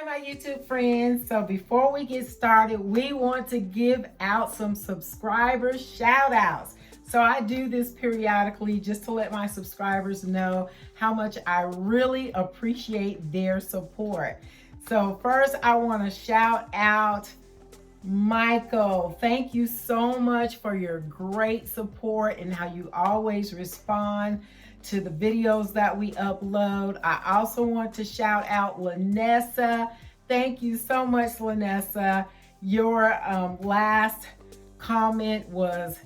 my YouTube friends. So before we get started, we want to give out some subscriber shout outs. So I do this periodically just to let my subscribers know how much I really appreciate their support. So first I want to shout out Michael. Thank you so much for your great support and how you always respond to the videos that we upload. I also want to shout out Lanessa. Thank you so much, Lanessa. Your last comment was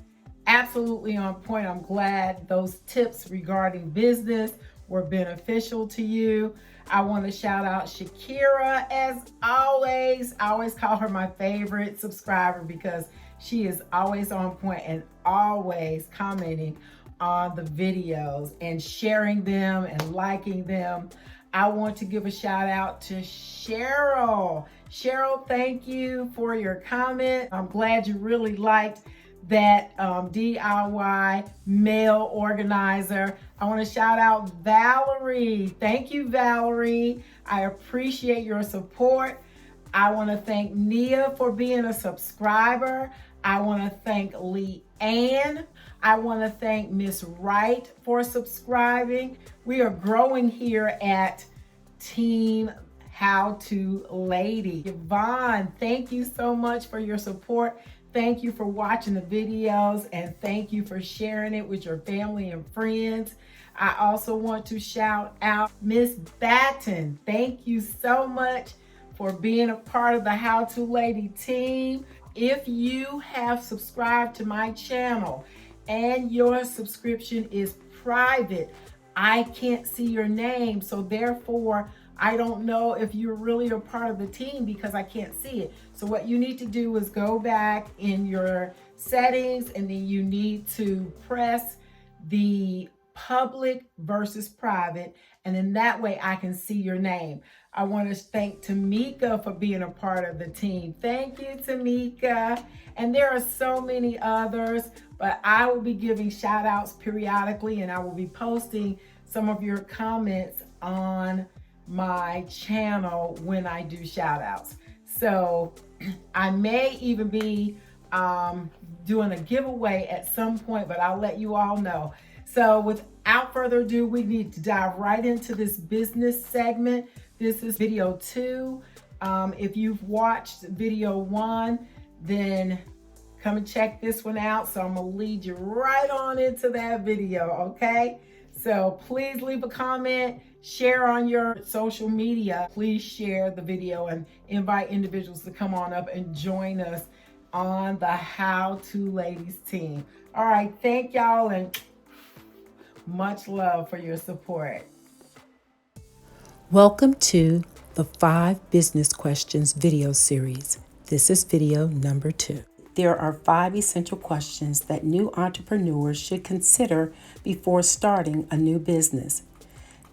absolutely on point. I'm glad those tips regarding business were beneficial to you. I want to shout out Shakira as always. I always call her my favorite subscriber because she is always on point and always commenting on the videos and sharing them and liking them. I want to give a shout out to Cheryl. Cheryl, thank you for your comment. I'm glad you really liked that DIY mail organizer. I want to shout out Valerie. Thank you, Valerie. I appreciate your support. I want to thank Nia for being a subscriber. I want to thank Lee Ann. I want to thank Miss Wright for subscribing. We are growing here at Team How To Lady. Yvonne, thank you so much for your support. Thank you for watching the videos and thank you for sharing it with your family and friends. I also want to shout out Miss Batten. Thank you so much for being a part of the How To Lady team. If you have subscribed to my channel and your subscription is private, I can't see your name. So therefore, I don't know if you're really a part of the team because I can't see it. So what you need to do is go back in your settings and then you need to press the public versus private. And then that way I can see your name. I want to thank Tamika for being a part of the team. Thank you, Tamika. And there are so many others, but I will be giving shout outs periodically and I will be posting some of your comments on my channel when I do shout outs. So I may even be doing a giveaway at some point, but I'll let you all know. So without further ado, we need to dive right into this business segment. This is video 2. If you've watched video 1, then come and check this one out. So I'm gonna lead you right on into that video, okay? So please leave a comment, share on your social media. Please share the video and invite individuals to come on up and join us on the How To Ladies team. All right, thank y'all and much love for your support. Welcome to the 5 Business Questions video series. This is video number 2. There are 5 essential questions that new entrepreneurs should consider before starting a new business.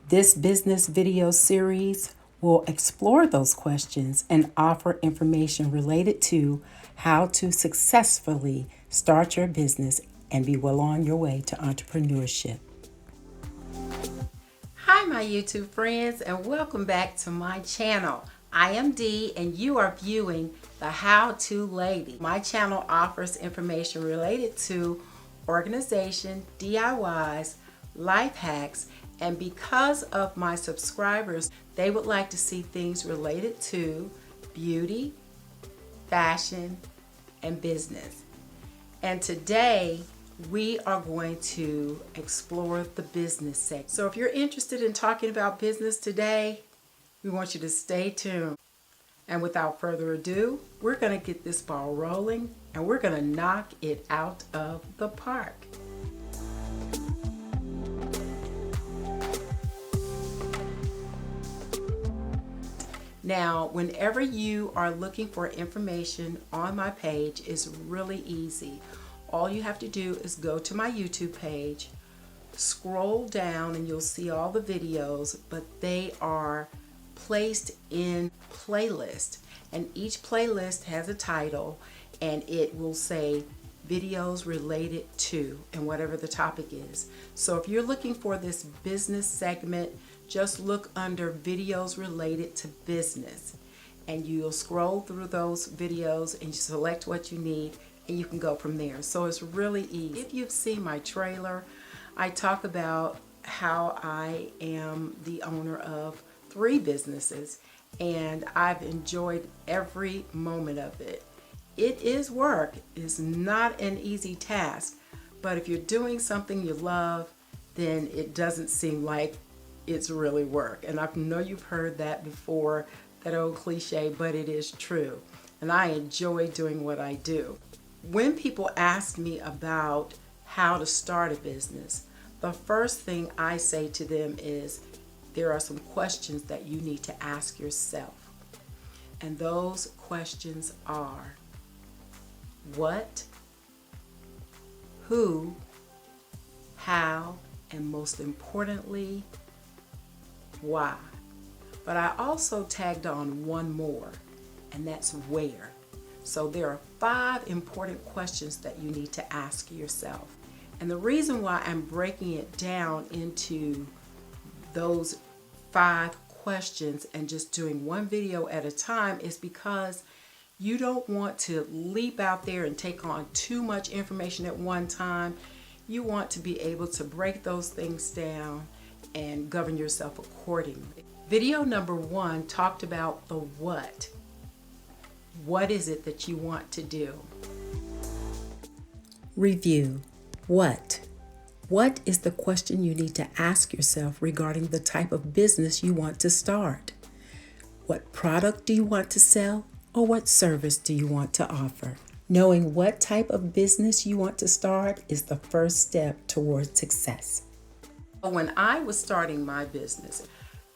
This business video series will explore those questions and offer information related to how to successfully start your business and be well on your way to entrepreneurship. Hi, my YouTube friends, and welcome back to my channel. I am Dee, and you are viewing the How To Lady. My channel offers information related to organization, DIYs, life hacks, and because of my subscribers, they would like to see things related to beauty, fashion, and business. And today, we are going to explore the business section. So if you're interested in talking about business today, we want you to stay tuned. And without further ado, we're going to get this ball rolling and we're going to knock it out of the park. Now, whenever you are looking for information on my page, it's really easy. All you have to do is go to my YouTube page, scroll down, and you'll see all the videos, but they are placed in playlist. And each playlist has a title, and it will say videos related to, and whatever the topic is. So if you're looking for this business segment, just look under videos related to business. and you'll scroll through those videos and you select what you need and you can go from there. So it's really easy. If you've seen my trailer, I talk about how I am the owner of 3 businesses and I've enjoyed every moment of it. It is work. It's not an easy task, but if you're doing something you love, then it doesn't seem like it's really work. And I know you've heard that before, that old cliche, but it is true. And I enjoy doing what I do. When people ask me about how to start a business, the first thing I say to them is there are some questions that you need to ask yourself. And those questions are what, who, how, and most importantly, why. But I also tagged on one more, and that's where. So there are 5 important questions that you need to ask yourself. And the reason why I'm breaking it down into those 5 questions and just doing one video at a time is because you don't want to leap out there and take on too much information at one time. You want to be able to break those things down and govern yourself accordingly. Video number 1 talked about the what. What is it that you want to do? Review. What? What is the question you need to ask yourself regarding the type of business you want to start? What product do you want to sell, or what service do you want to offer? Knowing what type of business you want to start is the first step towards success. When I was starting my business,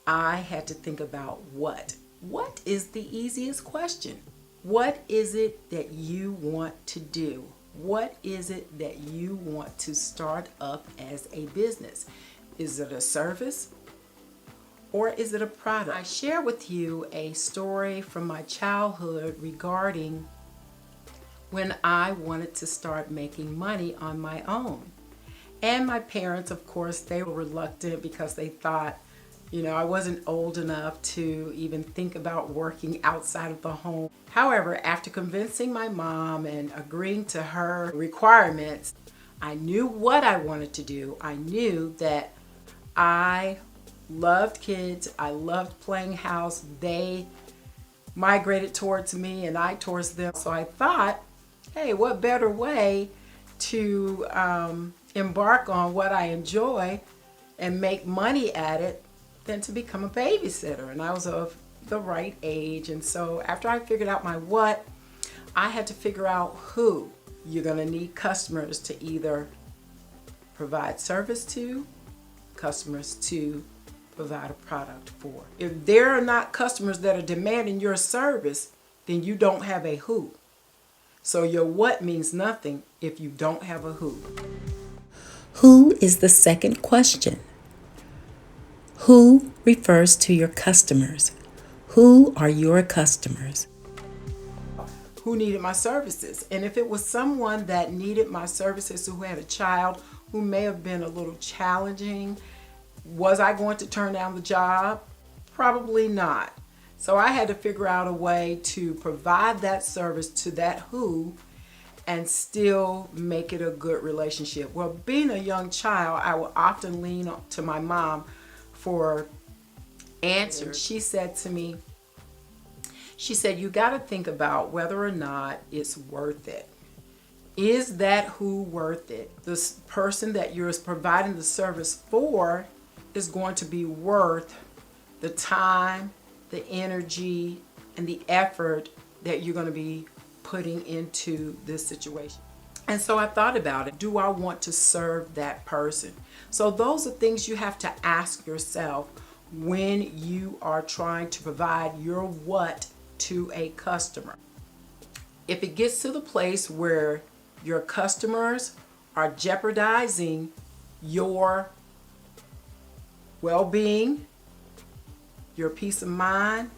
I had to think about what. What is the easiest question? What is it that you want to do? What is it that you want to start up as a business? Is it a service or is it a product? I share with you a story from my childhood regarding when I wanted to start making money on my own. And my parents, of course, they were reluctant because they thought, I wasn't old enough to even think about working outside of the home. However, after convincing my mom and agreeing to her requirements, I knew what I wanted to do. I knew that I loved kids. I loved playing house. They migrated towards me and I towards them. So I thought, hey, what better way to embark on what I enjoy and make money at it than to become a babysitter. And I was of the right age. And so after I figured out my what, I had to figure out who. You're going to need customers to either provide service to, customers to provide a product for. If there are not customers that are demanding your service, then you don't have a who. So your what means nothing if you don't have a who. Who is the second question. Who refers to your customers. Who are your customers? Who needed my services? And if it was someone that needed my services who had a child who may have been a little challenging, was I going to turn down the job? Probably not. So I had to figure out a way to provide that service to that who and still make it a good relationship. Well, being a young child, I would often lean to my mom for answers. She said to me, you got to think about whether or not it's worth it. Is that who worth it? This person that you're providing the service for is going to be worth the time, the energy, and the effort that you're going to be putting into this situation. And so I thought about it. Do I want to serve that person? So those are things you have to ask yourself when you are trying to provide your what to a customer. If it gets to the place where your customers are jeopardizing your well-being, your peace of mind,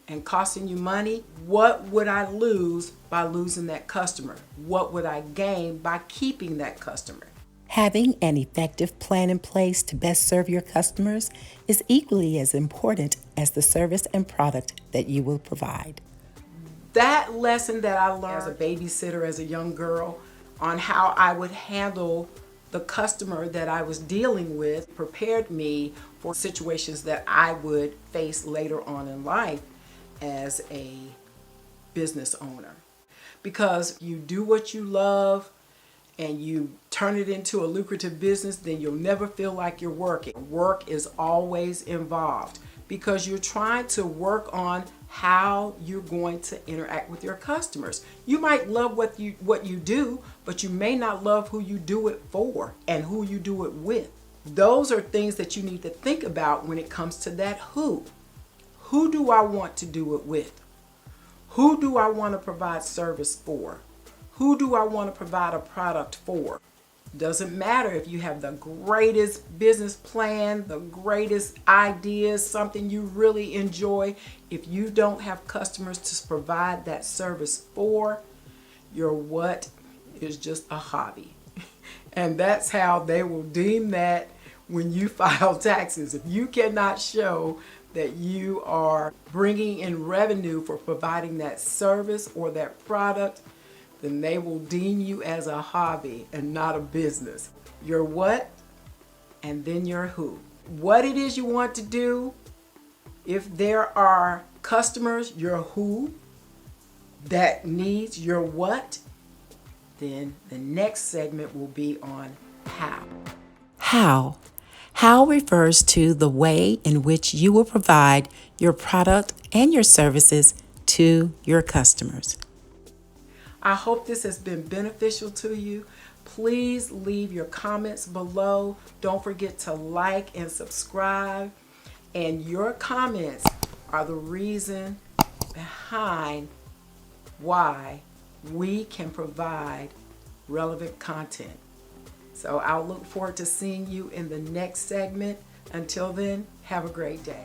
and costing you money, what would I lose by losing that customer? What would I gain by keeping that customer? Having an effective plan in place to best serve your customers is equally as important as the service and product that you will provide. That lesson that I learned as a babysitter, as a young girl, on how I would handle the customer that I was dealing with prepared me for situations that I would face later on in life as a business owner. Because you do what you love and you turn it into a lucrative business, then you'll never feel like you're working. Work is always involved because you're trying to work on how you're going to interact with your customers. You might love what you do, but you may not love who you do it for and who you do it with. Those are things that you need to think about when it comes to that who. Who do I want to do it with? Who do I want to provide service for? Who do I want to provide a product for? Doesn't matter if you have the greatest business plan, the greatest ideas, something you really enjoy. If you don't have customers to provide that service for, your what is just a hobby. And that's how they will deem that when you file taxes. If you cannot show that you are bringing in revenue for providing that service or that product, then they will deem you as a hobby and not a business. Your what, and then your who. What it is you want to do, if there are customers, your who, that needs your what, then the next segment will be on how. How. How refers to the way in which you will provide your product and your services to your customers. I hope this has been beneficial to you. Please leave your comments below. Don't forget to like and subscribe. And your comments are the reason behind why we can provide relevant content. So I'll look forward to seeing you in the next segment. Until then, have a great day.